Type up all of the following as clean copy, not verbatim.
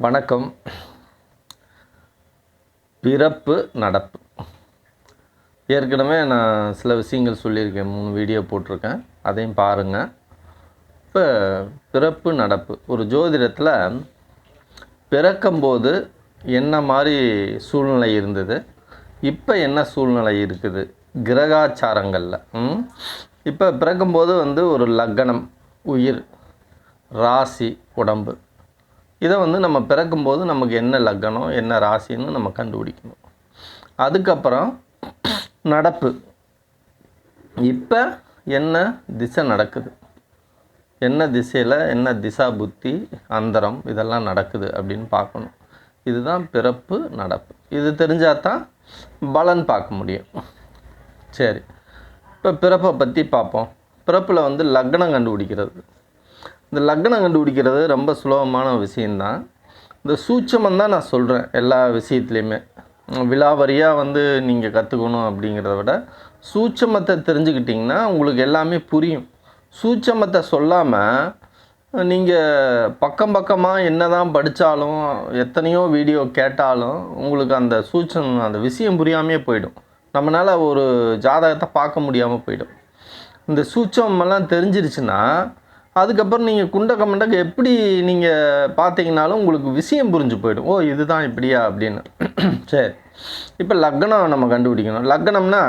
வணக்கம். பிறப்பு நடப்பு ஏற்கனவே நான் சில விஷயங்கள் சொல்லியிருக்கேன். 3 வீடியோ போட்டிருக்கேன், அதையும் பாருங்கள். இப்போ பிறப்பு நடப்பு ஒரு ஜோதிடத்தில் பிறக்கும்போது என்ன மாதிரி சூழ்நிலை இருந்தது, இப்போ என்ன சூழ்நிலை இருக்குது கிரகாச்சாரங்களில். இப்போ பிறக்கும்போது ஒரு லக்னம், உயிர், ராசி, உடம்பு, இதை நம்ம பிறக்கும்போது நமக்கு என்ன லக்னம் என்ன ராசின்னு நம்ம கண்டுபிடிக்கணும். அதுக்கப்புறம் நடப்பு, இப்போ என்ன திசை நடக்குது, என்ன திசையில் என்ன திசா புத்தி அந்தரம் இதெல்லாம் நடக்குது அப்படின்னு பார்க்கணும். இதுதான் பிறப்பு நடப்பு. இது தெரிஞ்சால் தான் பலன் பார்க்க முடியும். சரி, இப்போ பிறப்பை பற்றி பார்ப்போம். பிறப்பில் லக்னம் கண்டுபிடிக்கிறது. இந்த லக்னம் கண்டுபிடிக்கிறது ரொம்ப சுலபமான விஷயந்தான். இந்த சூட்சமம் தான் நான் சொல்கிறேன். எல்லா விஷயத்துலையுமே விலாவரியாக நீங்கள் கற்றுக்கணும் அப்படிங்கிறத விட சூட்சமத்தை தெரிஞ்சுக்கிட்டிங்கன்னா உங்களுக்கு எல்லாமே புரியும். சூட்சமத்தை சொல்லாமல் நீங்கள் பக்கம் பக்கமாக என்ன தான் படித்தாலும் எத்தனையோ வீடியோ கேட்டாலும் உங்களுக்கு அந்த அந்த விஷயம் புரியாமையே போயிடும். நம்மளால் ஒரு ஜாதகத்தை பார்க்க முடியாமல் போயிடும். இந்த சூட்சமெல்லாம் தெரிஞ்சிருச்சுன்னா அதுக்கப்புறம் நீங்கள் குண்டக்க மண்டக்க எப்படி நீங்கள் பார்த்தீங்கனாலும் உங்களுக்கு விஷயம் புரிஞ்சு போயிடும். ஓ, இதுதான் இப்படியா அப்படின்னு. சரி, இப்போ லக்னம் நம்ம கண்டுபிடிக்கணும். லக்னம்னா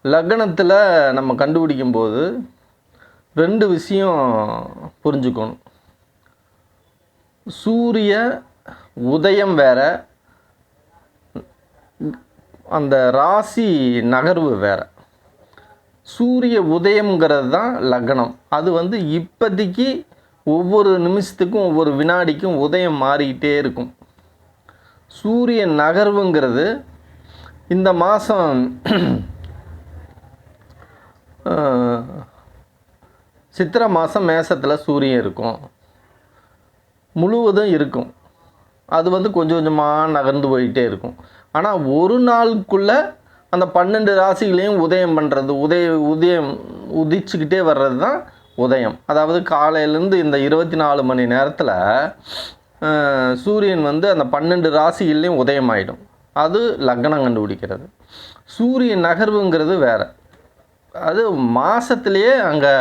லக்னத்தில் நம்ம கண்டுபிடிக்கும்போது 2 விஷயம் புரிஞ்சுக்கணும். சூரிய உதயம் வேற, அந்த ராசி நகர்வு வேற. சூரிய உதயம்ங்கிறது தான் லக்னம். அது இப்போதைக்கு ஒவ்வொரு நிமிஷத்துக்கும் ஒவ்வொரு வினாடிக்கும் உதயம் மாறிக்கிட்டே இருக்கும். சூரிய நகர்வுங்கிறது இந்த மாதம் சித்திரை மாதம் மேசத்தில் சூரியன் இருக்கும், முழுவதும் இருக்கும். அது கொஞ்சம் கொஞ்சமாக நகர்ந்து போயிட்டே இருக்கும். ஆனால் ஒரு நாளுக்குள்ளே அந்த 12 ராசிகளையும் உதயம் பண்ணுறது, உதிச்சுக்கிட்டே வர்றது தான் உதயம். அதாவது காலையிலேருந்து இந்த 24 மணி நேரத்தில் சூரியன் அந்த 12 ராசிகள்லேயும் உதயம் ஆகிடும். அது லக்னம் கண்டுபிடிக்கிறது. சூரிய நகர்வுங்கிறது வேறு. அது மாதத்துலேயே அங்கே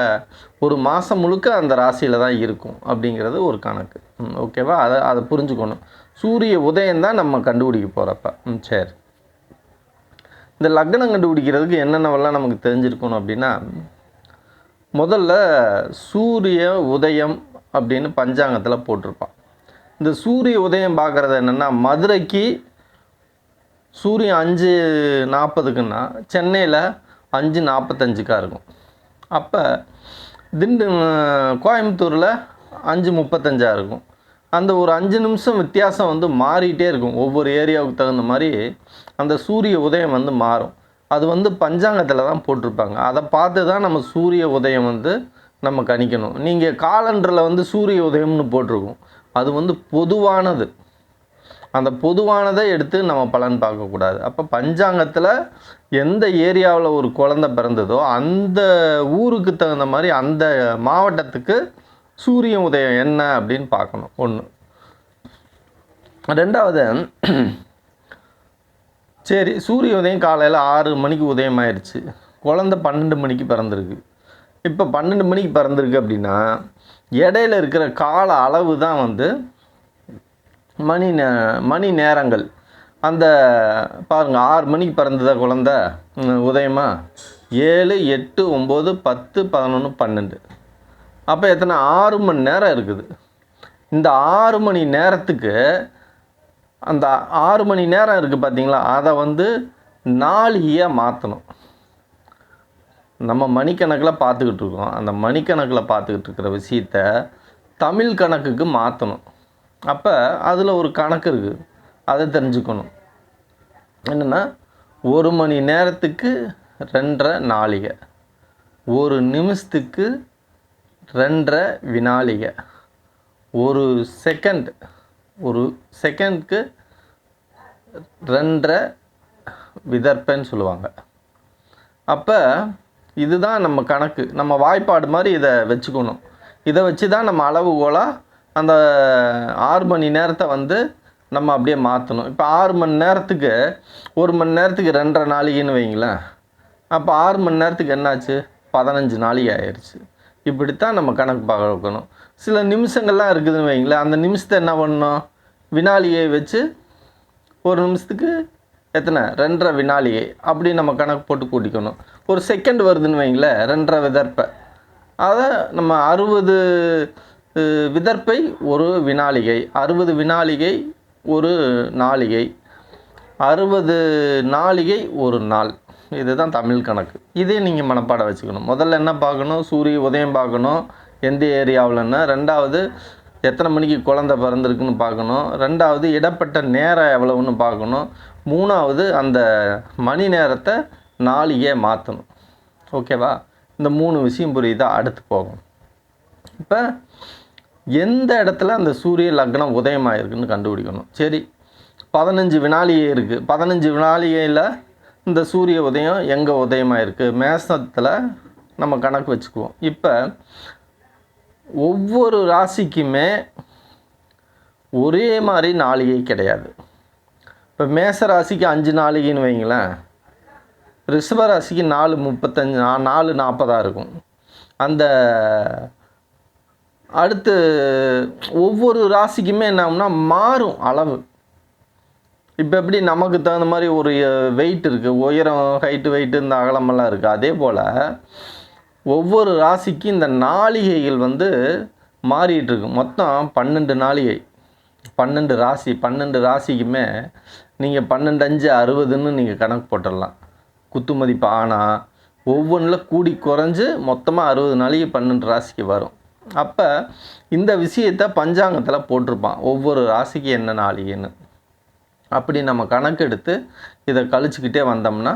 ஒரு மாதம் முழுக்க அந்த ராசியில் தான் இருக்கும் அப்படிங்கிறது ஒரு கணக்கு. ஓகேவா? அதை புரிஞ்சுக்கணும். சூரிய உதயம் தான் நம்ம கண்டுபிடிக்க போகிறப்ப. சரி, இந்த லக்னம் கண்டுபிடிக்கிறதுக்கு என்னென்னவெல்லாம் நமக்கு தெரிஞ்சிருக்கணும் அப்படின்னா, முதல்ல சூரிய உதயம் அப்படின்னு பஞ்சாங்கத்தில் போட்டிருப்பான். இந்த சூரிய உதயம் பார்க்குறது என்னென்னா, மதுரைக்கு சூரியன் 5:40க்குன்னா சென்னையில் 5:45 இருக்கும். அப்போ கோயம்புத்தூரில் 5:35 இருக்கும். அந்த ஒரு 5 நிமிஷம் வித்தியாசம் மாறிக்கிட்டே இருக்கும். ஒவ்வொரு ஏரியாவுக்கு தகுந்த மாதிரி அந்த சூரிய உதயம் மாறும். அது பஞ்சாங்கத்தில் தான் போட்டிருப்பாங்க. அதை பார்த்து தான் நம்ம சூரிய உதயம் நம்ம கணிக்கணும். நீங்கள் காலண்டரில் சூரிய உதயம்னு போட்டிருக்கும். அது பொதுவானது. அந்த பொதுவானதை எடுத்து நம்ம பலன் பார்க்கக்கூடாது. அப்போ பஞ்சாங்கத்தில் எந்த ஏரியாவில் ஒரு குழந்தை பிறந்ததோ அந்த ஊருக்கு தகுந்த மாதிரி அந்த மாவட்டத்துக்கு சூரிய உதயம் என்ன அப்படின்னு பார்க்கணும். 1. 2வது, சரி, சூரிய உதயம் காலையில் 6 மணிக்கு உதயம் ஆயிடுச்சு, குழந்தை 12 மணிக்கு பிறந்திருக்கு. இப்போ 12 மணிக்கு பிறந்திருக்கு அப்படின்னா இடையில இருக்கிற கால அளவு தான் மணி நேரங்கள். அந்த பாருங்கள், 6 மணிக்கு பிறந்ததா குழந்தை உதயமா, 7, 8, 9, 10, 11, 12. அப்போ எத்தனை? 6 மணி நேரம் இருக்குது. இந்த 6 மணி நேரத்துக்கு அந்த 6 மணி நேரம் இருக்குது பார்த்தீங்களா, அதை நாளிகையாக மாற்றணும். நம்ம மணிக்கணக்கில் பார்த்துக்கிட்டு இருக்கோம். அந்த மணிக்கணக்கில் பார்த்துக்கிட்டு இருக்கிற விஷயத்த தமிழ் கணக்குக்கு மாற்றணும். அப்போ அதில் ஒரு கணக்கு இருக்குது, அதை தெரிஞ்சுக்கணும். என்னென்னா, 1 மணி நேரத்துக்கு 2.5 நாளிகை, 1 நிமிஷத்துக்கு 2.5 வினாளிகை, ஒரு செகண்டுக்கு 2.5 விதர்ப்பன்னு சொல்லுவாங்க. அப்போ இதுதான் நம்ம கணக்கு. நம்ம வாய்ப்பாடு மாதிரி இதை வச்சுக்கணும். இதை வச்சு தான் நம்ம அளவுகோலாக அந்த 6 மணி நேரத்தை வந்து நம்ம அப்படியே மாற்றணும். இப்போ 6 மணி நேரத்துக்கு 1 மணி நேரத்துக்கு 2.5 நாளிகைன்னு வைங்களேன். அப்போ 6 மணி நேரத்துக்கு என்னாச்சு? 15 நாளிகை ஆயிடுச்சு. இப்படித்தான் நம்ம கணக்கு பார்க்கணும். சில நிமிஷங்கள்லாம் இருக்குதுன்னு வைங்களேன். அந்த நிமிஷத்தை என்ன பண்ணணும்? வினாளியை வச்சு ஒரு நிமிஷத்துக்கு எத்தனை? 2.5 வினாளிகை அப்படி நம்ம கணக்கு போட்டு கூட்டிக்கணும். ஒரு செகண்ட் வருதுன்னு வைங்களேன், 2.5 விதர்ப்பை. அதை நம்ம 60 விதர்ப்பை ஒரு வினாளிகை, 60 வினாளிகை ஒரு நாளிகை, 60 நாளிகை ஒரு நாள். இதுதான் தமிழ் கணக்கு. இதே நீங்கள் மனப்பாடம் வச்சுக்கணும். முதல்ல என்ன பார்க்கணும்? சூரிய உதயம் பார்க்கணும், எந்த ஏரியாவில்னா. ரெண்டாவது எத்தனை மணிக்கு குழந்தை பிறந்திருக்குன்னு பார்க்கணும். ரெண்டாவது இடப்பட்ட நேரம் எவ்வளவுன்னு பார்க்கணும். மூணாவது அந்த மணி நேரத்தை நாளிகை மாற்றணும். ஓகேவா? இந்த 3 விஷயம் புரியுதா? அடுத்து போகும். இப்போ எந்த இடத்துல அந்த சூரிய லக்னம் உதயமாயிருக்குன்னு கண்டுபிடிக்கணும். சரி, 15 வினாளிகை இருக்குது. 15 வினாளிகையில் இந்த சூரிய உதயம் எங்கே உதயமாயிருக்கு? மேசத்தில் நம்ம கணக்கு வச்சுக்குவோம். இப்போ ஒவ்வொரு ராசிக்குமே ஒரே மாதிரி நாளிகை கிடையாது. இப்போ மேச ராசிக்கு 5 நாளிகைன்னு வைங்களேன், ரிஷப ராசிக்கு 4:35 4:40 இருக்கும். அந்த அடுத்து ஒவ்வொரு ராசிக்குமே என்னன்னா மாறும் அளவு. இப்போ எப்படி நமக்கு தகுந்த மாதிரி ஒரு வெயிட் இருக்குது, உயரம் ஹைட்டு வெயிட்டு இந்த அகலமெல்லாம் இருக்குது. அதே போல் ஒவ்வொரு ராசிக்கு இந்த நாளிகைகள் வந்து மாறிட்டு இருக்கு. மொத்தம் 12 நாளிகை, 12 ராசி. 12 ராசிக்குமே நீங்கள் 12×5 60ன்னு நீங்கள் கணக்கு போட்டுடலாம். குத்து மதிப்பு. ஆனால் ஒவ்வொன்றில் கூடி குறைஞ்சு மொத்தமாக 60 நாளிகை 12 ராசிக்கு வரும். அப்போ இந்த விஷயத்தை பஞ்சாங்கத்தில் போட்டிருப்பான், ஒவ்வொரு ராசிக்கு என்ன நாளிகைன்னு. அப்படி நம்ம கணக்கெடுத்து இதை கழிச்சுக்கிட்டே வந்தோம்னா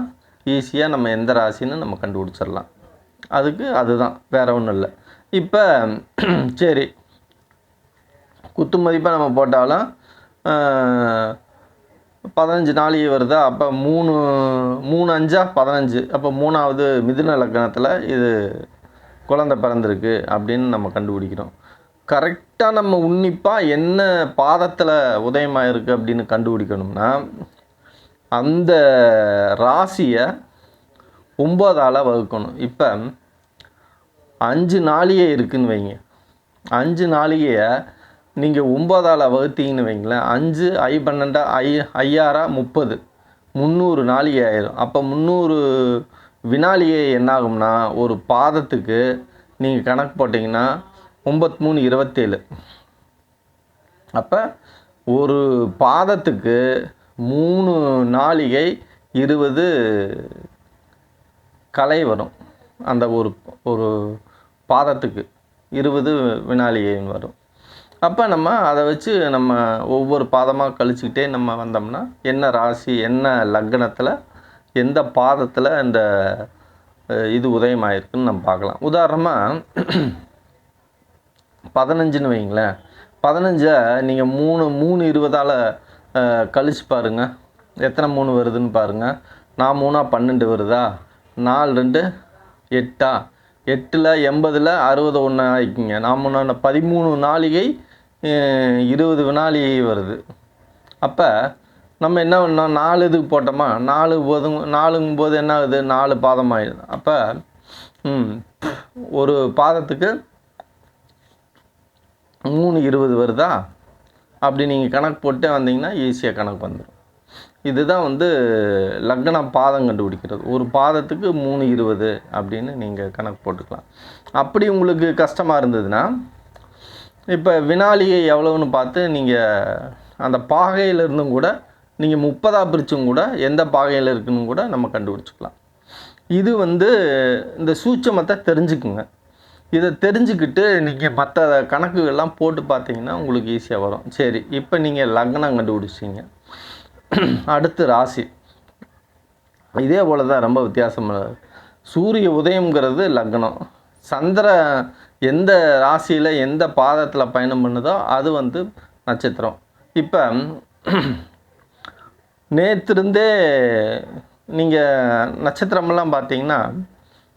ஈஸியாக நம்ம எந்த ராசின்னு நம்ம கண்டுபிடிச்சிடலாம். அதுதான், வேறு ஒன்றும் இல்லை. இப்போ சரி, குத்து மதிப்பாக நம்ம போட்டாலும் 15 நாளிகை வருதா? அப்போ 3×5 15. அப்போ 3வது மிதுன லக்னத்தில் இது குழந்தை பிறந்திருக்கு அப்படின்னு நம்ம கண்டுபிடிக்கிறோம். கரெக்டாக நம்ம உன்னிப்பாக என்ன பாதத்தில் உதயமாயிருக்கு அப்படின்னு கண்டுபிடிக்கணும்னா அந்த ராசியை 9ஆல் வகுக்கணும். இப்போ 5 நாளிகை இருக்குதுன்னு வைங்க. 5 நாளிகையை நீங்கள் 9ஆல் வகுத்தீங்கன்னு வைங்களேன். 5 I 12 5×6 30 300 நாளிகை ஆயிரும். அப்போ 300 வினாளிகை என்னாகும்னா ஒரு பாதத்துக்கு நீங்கள் கணக்கு போட்டிங்கன்னா 9×3 27. அப்போ ஒரு பாதத்துக்கு 3 நாளிகை 20 கலை வரும். அந்த ஒரு பாதத்துக்கு 20 வினாளிகைன்னு வரும். அப்போ நம்ம அதை வச்சு நம்ம ஒவ்வொரு பாதமாக கழிச்சுக்கிட்டே நம்ம வந்தோம்னா என்ன ராசி, என்ன லக்னத்தில், எந்த பாதத்தில் இந்த இது உதயமாயிருக்குன்னு நம்ம பார்க்கலாம். உதாரணமாக 15ன்னு வைங்களேன். 15 நீங்கள் 3 கழிச்சு பாருங்கள், எத்தனை 3 வருதுன்னு பாருங்கள். 4 3 12 வருதா? 4 2 8 8ல் 80ல் 60 1 ஆகிக்குங்க. 4 13 நாளிகை 20 வினாளிகை வருது. அப்போ நம்ம என்ன பண்ணோம்? 4 இதுக்கு போட்டோமா? 4 என்ன ஆகுது? 4 பாதம் ஆகிடுது. அப்போ ஒரு பாதத்துக்கு 3 20 வருதா? அப்படி நீங்கள் கணக்கு போட்டே வந்தீங்கன்னா ஈஸியாக கணக்கு வந்துடும். இதுதான் வந்து லக்ன பாதம் கண்டுபிடிக்கிறது. ஒரு பாதத்துக்கு 3 20 அப்படின்னு நீங்கள் கணக்கு போட்டுக்கலாம். அப்படி உங்களுக்கு கஷ்டமாக இருந்ததுன்னா இப்போ வினாளிகை எவ்வளோன்னு பார்த்து நீங்கள் அந்த பாகையில் இருந்தும் கூட நீங்கள் 30ஆக பிரிச்சும் கூட எந்த பாகையில் இருக்குன்னு கூட நம்ம கண்டுபிடிச்சிக்கலாம். இது வந்து இந்த சூட்சமத்தை தெரிஞ்சுக்குங்க. இதை தெரிஞ்சுக்கிட்டு நீங்கள் மற்ற கணக்குகள்லாம் போட்டு பார்த்தீங்கன்னா உங்களுக்கு ஈஸியாக வரும். சரி, இப்போ நீங்கள் லக்னம் கண்டுபிடிச்சிங்க. அடுத்து ராசி. இதே போல் தான், ரொம்ப வித்தியாசமாக. சூரிய உதயம்ங்கிறது லக்னம். சந்திர எந்த ராசியில் எந்த பாதத்தில் பயணம் பண்ணுதோ அது வந்து நட்சத்திரம். இப்போ நேற்றிருந்தே நீங்கள் நட்சத்திரமெல்லாம் பார்த்தீங்கன்னா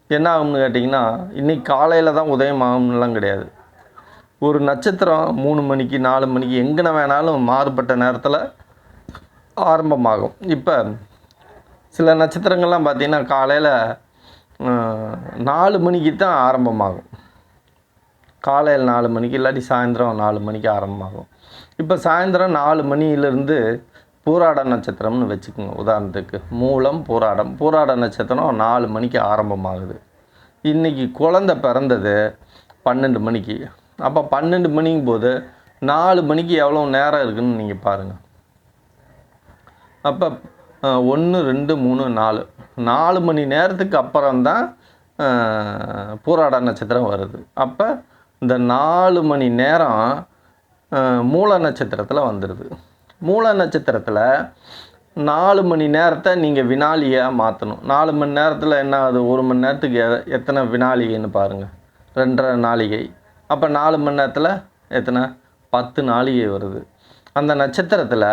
என்ன ஆகும்னு கேட்டிங்கன்னா, இன்றைக்கி காலையில் தான் உதயம் ஆகும்னுலாம் கிடையாது. ஒரு நட்சத்திரம் 3 மணிக்கு 4 மணிக்கு எங்கன வேணாலும் மாறுபட்ட நேரத்தில் ஆரம்பமாகும். இப்போ சில நட்சத்திரங்கள்லாம் பார்த்திங்கன்னா காலையில் 4 மணிக்கு தான் ஆரம்பமாகும். காலையில் 4 மணிக்கு இல்லாட்டி சாயந்தரம் 4 மணிக்கு ஆரம்பமாகும். இப்போ சாயந்தரம் 4 மணியிலேருந்து பூராட நட்சத்திரம்னு வச்சுக்கோங்க. உதாரணத்துக்கு மூலம் பூராட நட்சத்திரம் 4 மணிக்கு ஆரம்பமாகுது. இன்றைக்கி குழந்தை பிறந்தது 12 மணிக்கு. அப்போ 12 மணிக்கும் போது 4 மணிக்கு எவ்வளோ நேரம் இருக்குதுன்னு நீங்கள் பாருங்கள். அப்போ 1 2 3 4 மணி நேரத்துக்கு அப்புறம்தான் பூராட நட்சத்திரம் வருது. அப்போ இந்த 4 மணி நேரம் மூல நட்சத்திரத்தில் வந்துடுது. மூல நட்சத்திரத்தில் 4 மணி நேரத்தை நீங்கள் வினாடியாக மாற்றணும். 4 மணி நேரத்தில் என்ன ஆகுது? 1 மணி நேரத்துக்கு எத்தனை வினாடிகைன்னு பாருங்கள். 2.5 நாளிகை. அப்போ 4 மணி நேரத்தில் எத்தனை? 10 நாளிகை வருது. அந்த நட்சத்திரத்தில்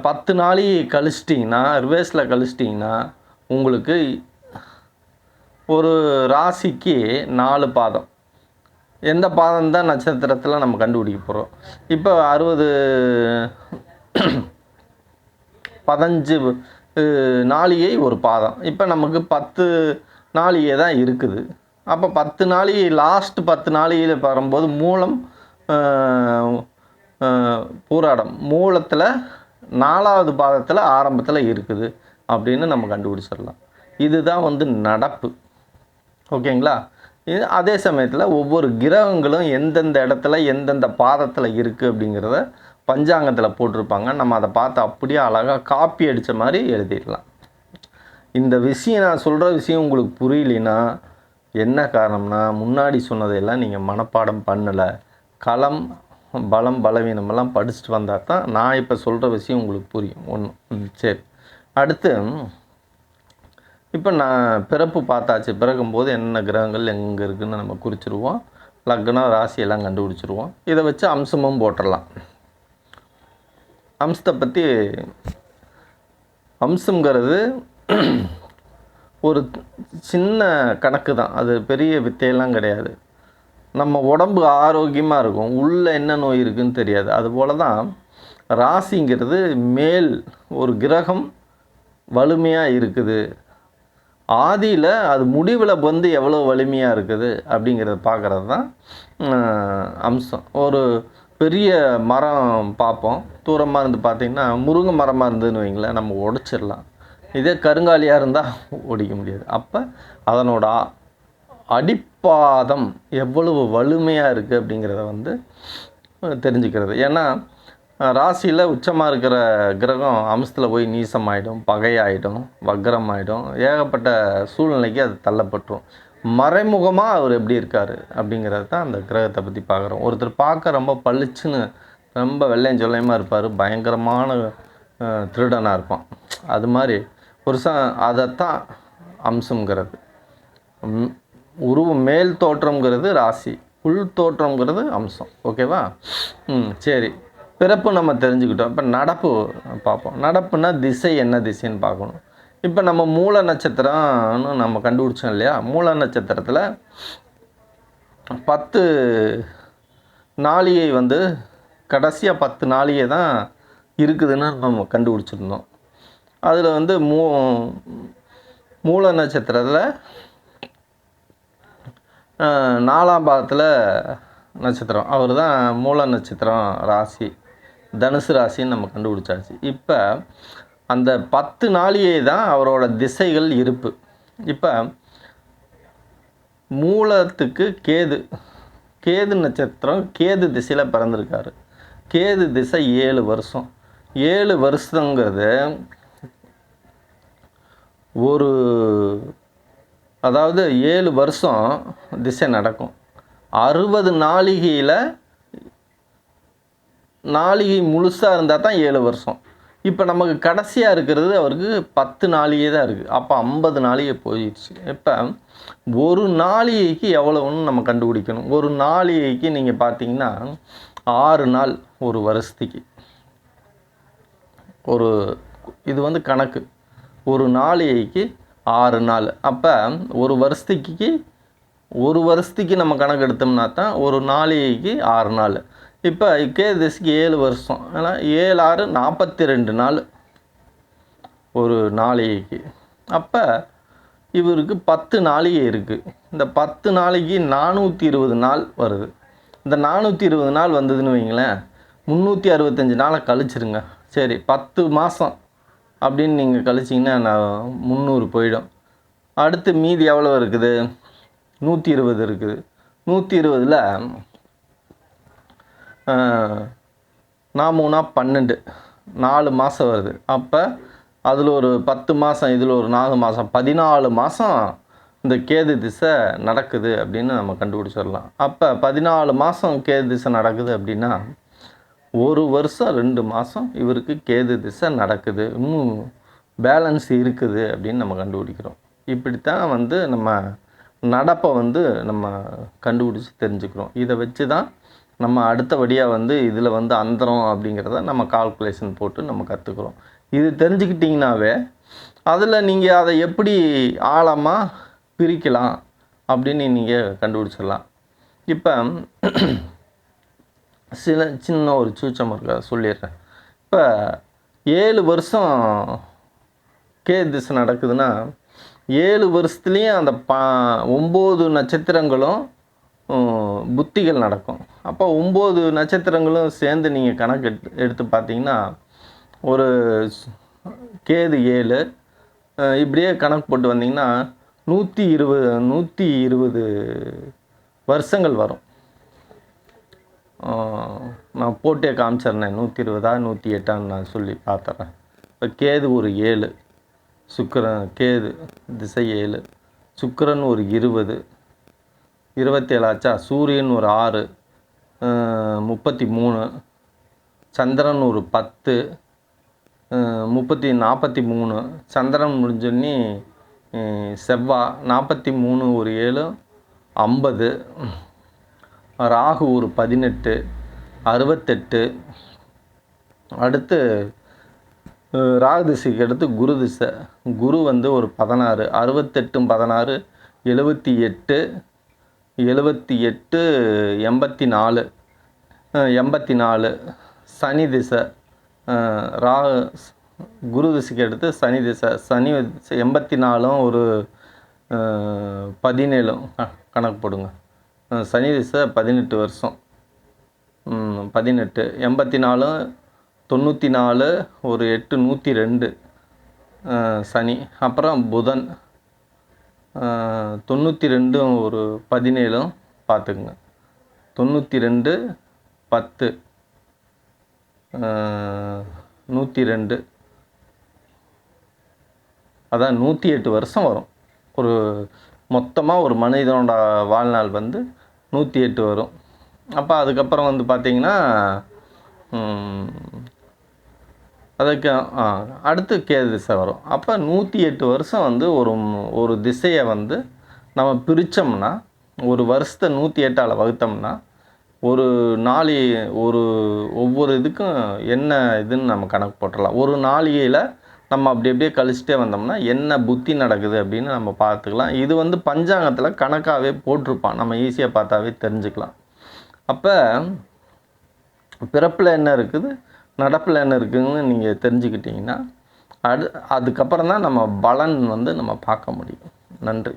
10 நாளிகை கழிச்சிட்டிங்கன்னா, ரிவர்ஸில் கழிச்சிட்டிங்கன்னா உங்களுக்கு ஒரு ராசிக்கு 4 பாதம். எந்த பாதம் தான் நட்சத்திரத்தில் நம்ம கண்டுபிடிக்க போகிறோம். இப்போ 15 நாளிகை ஒரு பாதம். இப்போ நமக்கு 10 நாளிகை தான் இருக்குது. அப்போ 10 நாளிகை லாஸ்ட் 10 நாளிகையில் வரும்போது மூலம் பூராடம் மூலத்தில் 4வது பாதத்தில் ஆரம்பத்தில் இருக்குது அப்படின்னு நம்ம கண்டுபிடிச்சிடலாம். இதுதான் நடப்பு. ஓகேங்களா? அதே சமயத்தில் ஒவ்வொரு கிரகங்களும் எந்தெந்த இடத்துல எந்தெந்த பாதத்தில் இருக்குது அப்படிங்கிறத பஞ்சாங்கத்தில் போட்டிருப்பாங்க. நம்ம அதை பார்த்து அப்படியே அழகாக காப்பி அடித்த மாதிரி எழுதிடலாம். இந்த விஷயம் நான் சொல்கிற விஷயம் உங்களுக்கு புரியலைன்னா என்ன காரணம்னா, முன்னாடி சொன்னதையெல்லாம் நீங்கள் மனப்பாடம் பண்ணலை. களம் பலம் பலவீனமெல்லாம் படிச்சுட்டு வந்தால் தான் நான் இப்போ சொல்கிற விஷயம் உங்களுக்கு புரியும். ஒன்று சரி. அடுத்து இப்போ நான் பிறப்பு பார்த்தாச்சு. பிறக்கும்போது என்ன கிரகங்கள் எங்கே இருக்குதுன்னு நம்ம குறிச்சிருவோம். லக்னம் ராசியெல்லாம் கண்டுபிடிச்சிருவோம். இதை வச்சு அம்சமும் போட்டுடலாம். அம்சத்தை பற்றி அம்சங்கிறது ஒரு சின்ன கணக்கு தான். அது பெரிய வித்தையெல்லாம் கிடையாது. நம்ம உடம்பு ஆரோக்கியமாக இருக்கும், உள்ளே என்ன நோய் இருக்குதுன்னு தெரியாது. அதுபோல் தான் ராசிங்கிறது மேல் ஒரு கிரகம் வலிமையாக இருக்குது, ஆதியில் அது முடிவில் எவ்வளோ வலிமையாக இருக்குது அப்படிங்கிறத பார்க்குறது தான் அம்சம். ஒரு பெரிய மரம் பார்ப்போம், தூரமாக இருந்து பார்த்திங்கன்னா முருங்கை மரமாக இருந்ததுன்னு வைங்களேன், நம்ம உடைச்சிடலாம். இதே கருங்காலியாக இருந்தால் ஒடிக்க முடியாது. அப்போ அதனோட அடிப்பாதம் எவ்வளவு வலிமையாக இருக்குது அப்படிங்கிறத தெரிஞ்சுக்கிறது. ஏன்னா ராசியில் உச்சமாக இருக்கிற கிரகம் அம்சத்தில் போய் நீசமாயிடும், பகையாயிடும், வக்ரமாயிடும், ஏகப்பட்ட சூழ்நிலைக்கு அது தள்ளப்பட்டுரும். மறைமுகமாக அவர் எப்படி இருக்கார் அப்படிங்கிறது தான் அந்த கிரகத்தை பற்றி பார்க்குறோம். ஒருத்தர் பார்க்க ரொம்ப பளிச்சுன்னு ரொம்ப வெள்ளையும் சொல்லையமாக இருப்பார், பயங்கரமான திருடனாக இருப்பான். அது மாதிரி ஒரு அதைத்தான் அம்சங்கிறது. மேல் தோற்றம்ங்கிறது ராசி, உள் தோற்றம்ங்கிறது அம்சம். ஓகேவா? சரி. பிறப்பு நம்ம தெரிஞ்சுக்கிட்டோம். இப்போ நடப்பு பார்ப்போம். நடப்புனா திசை என்ன திசைன்னு பார்க்கணும். இப்போ நம்ம மூல நட்சத்திரம்னு நம்ம கண்டுபிடிச்சோம் இல்லையா? மூல நட்சத்திரத்தில் 10 நாளிகை கடைசியாக 10 நாளிகை தான் இருக்குதுன்னு நம்ம கண்டுபிடிச்சிருந்தோம். அதில் மூல நட்சத்திரத்தில் 4ஆம் பாதத்தில் நட்சத்திரம், அவர் தான் மூல நட்சத்திரம் ராசி, தனுசு ராசின்னு நம்ம கண்டுபிடிச்சாச்சு. இப்போ அந்த 10 நாளிகை தான் அவரோட திசைகள் இருப்பு. இப்போ மூலத்துக்கு கேது நட்சத்திரம் கேது திசையில் பிறந்திருக்காரு. கேது திசை 7 வருஷம். 7 வருஷங்கிறது அதாவது 7 வருஷம் திசை நடக்கும். 60 நாளிகையில் நாளிகை முழுசாக இருந்தால் தான் 7 வருஷம். இப்போ நமக்கு கடைசியாக இருக்கிறது அவருக்கு 10 நாளிகை தான் இருக்குது. அப்போ 50 நாளிகை போயிடுச்சு. இப்போ ஒரு நாளிகைக்கு எவ்வளோன்னு நம்ம கண்டுபிடிக்கணும். ஒரு நாளிகைக்கு நீங்கள் பார்த்தீங்கன்னா 6 நாள் ஒரு வருஷத்துக்கு. இது கணக்கு. ஒரு நாளிகைக்கு 6 நாள். அப்போ ஒரு வருஷத்துக்கு ஒரு வருஷத்துக்கு நம்ம கணக்கு எடுத்தோம்னா தான் ஒரு நாளைக்கு 6 நாள். இப்போ கேது திசைக்கு 7 வருஷம். ஏன்னா 7 6 42 நாள் ஒரு நாளைக்கு. அப்போ இவருக்கு 10 நாளிகை இருக்குது. இந்த 10 நாளைக்கு 420 நாள் வருது. இந்த 420 நாள் வந்ததுன்னு வைங்களேன், 365 நாளை கழிச்சிருங்க. சரி 10 மாதம் அப்படின்னு நீங்கள் கழிச்சிங்கன்னா நான் 300 போயிடும். அடுத்து மீதி எவ்வளோ இருக்குது? 120 இருக்குது. 120ல் 4×3 = 12, 4 மாதம் வருது. அப்போ அதில் ஒரு 10 மாதம், இதில் ஒரு 4 மாதம், 14 மாதம் இந்த கேது திசை நடக்குது அப்படின்னு நம்ம கண்டுபிடிச்சிடலாம். அப்போ 14 மாதம் கேது திசை நடக்குது அப்படின்னா 1 வருஷம் 2 மாதம் இவருக்கு கேது திசை நடக்குது, இன்னும் பேலன்ஸ் இருக்குது அப்படின்னு நம்ம கண்டுபிடிக்கிறோம். இப்படித்தான் வந்து நம்ம நடப்பை வந்து நம்ம கண்டுபிடிச்சி தெரிஞ்சுக்கிறோம். இதை வச்சு தான் நம்ம அடுத்தபடியாக வந்து இதில் வந்து அந்தரம் அப்படிங்கிறத நம்ம கால்குலேஷன் போட்டு நம்ம கற்றுக்குறோம். இது தெரிஞ்சுக்கிட்டிங்கனாவே அதில் நீங்கள் அதை எப்படி ஆழமாக பிரிக்கலாம் அப்படின்னு நீங்கள் கண்டுபிடிச்சிடலாம். இப்போ சின்ன ஒரு சூச்சம் இருக்க சொல்லிடுறேன். இப்போ 7 வருஷம் கேது திசை நடக்குதுன்னா 7 வருஷத்துலேயும் அந்த 9 நட்சத்திரங்களும் புத்திகள் நடக்கும். அப்போ 9 நட்சத்திரங்களும் சேர்ந்து நீங்கள் கணக்கு எடுத்து பார்த்தீங்கன்னா ஒரு கேது 7 இப்படியே கணக்கு போட்டு வந்தீங்கன்னா 120 வருஷங்கள் வரும். நான் போட்டே காமிச்சிட்றேன். 120 108 நான் சொல்லி பார்த்துட்றேன். இப்போ கேது ஒரு 7, சுக்கிரன் கேது திசை 7, சுக்கிரன் ஒரு 20, 27 ஆச்சா. சூரியன் ஒரு 6, 33, சந்திரன் ஒரு 10, 43, சந்திரன் முடிஞ்சோடனே செவ்வாய் 43 ஒரு 7 50, ராகு ஒரு 18 68. அடுத்து ராகு திசைக்கு அடுத்து குரு திசை. குரு வந்து ஒரு 16 68 16 78 84. சனி திசை. குரு திசைக்கு அடுத்து சனி திசை. சனி 84 ஒரு 17 கணக்கு போடுங்க. சனி திசை 18 வருஷம். 18 84 94 ஒரு 8 102 சனி. அப்புறம் புதன் 92 ஒரு 17 பார்த்துக்குங்க. 92 10 102, அதான் 108 வருஷம் வரும். ஒரு மொத்தமாக ஒரு மனிதனோட வாழ்நாள் வந்து 108 வரும். அப்போ அதுக்கப்புறம் வந்து பார்த்திங்கன்னா அதுக்கு அடுத்து கேது திசை வரும். அப்போ 108 வருஷம் வந்து ஒரு திசையை வந்து நம்ம பிரித்தோம்னா, ஒரு வருஷத்தை 108ஆல் வகுத்தோம்னா ஒரு ஒவ்வொரு இதுக்கும் என்ன இதுன்னு நம்ம கணக்கு போட்டுடலாம். ஒரு நாளிகையில் நம்ம அப்படியே கழிச்சிட்டே வந்தோம்னா என்ன புத்தி நடக்குது அப்படின்னு நம்ம பார்த்துக்கலாம். இது வந்து பஞ்சாங்கத்தில் கணக்காகவே போட்டிருப்பான், நம்ம ஈஸியாக பார்த்தாவே தெரிஞ்சுக்கலாம். அப்போ பிறப்பில் என்ன இருக்குது, நடப்பில் என்ன இருக்குதுன்னு நீங்கள் தெரிஞ்சுக்கிட்டிங்கன்னா அதுக்கப்புறம் தான் நம்ம பலன் வந்து நம்ம பார்க்க முடியும். நன்றி.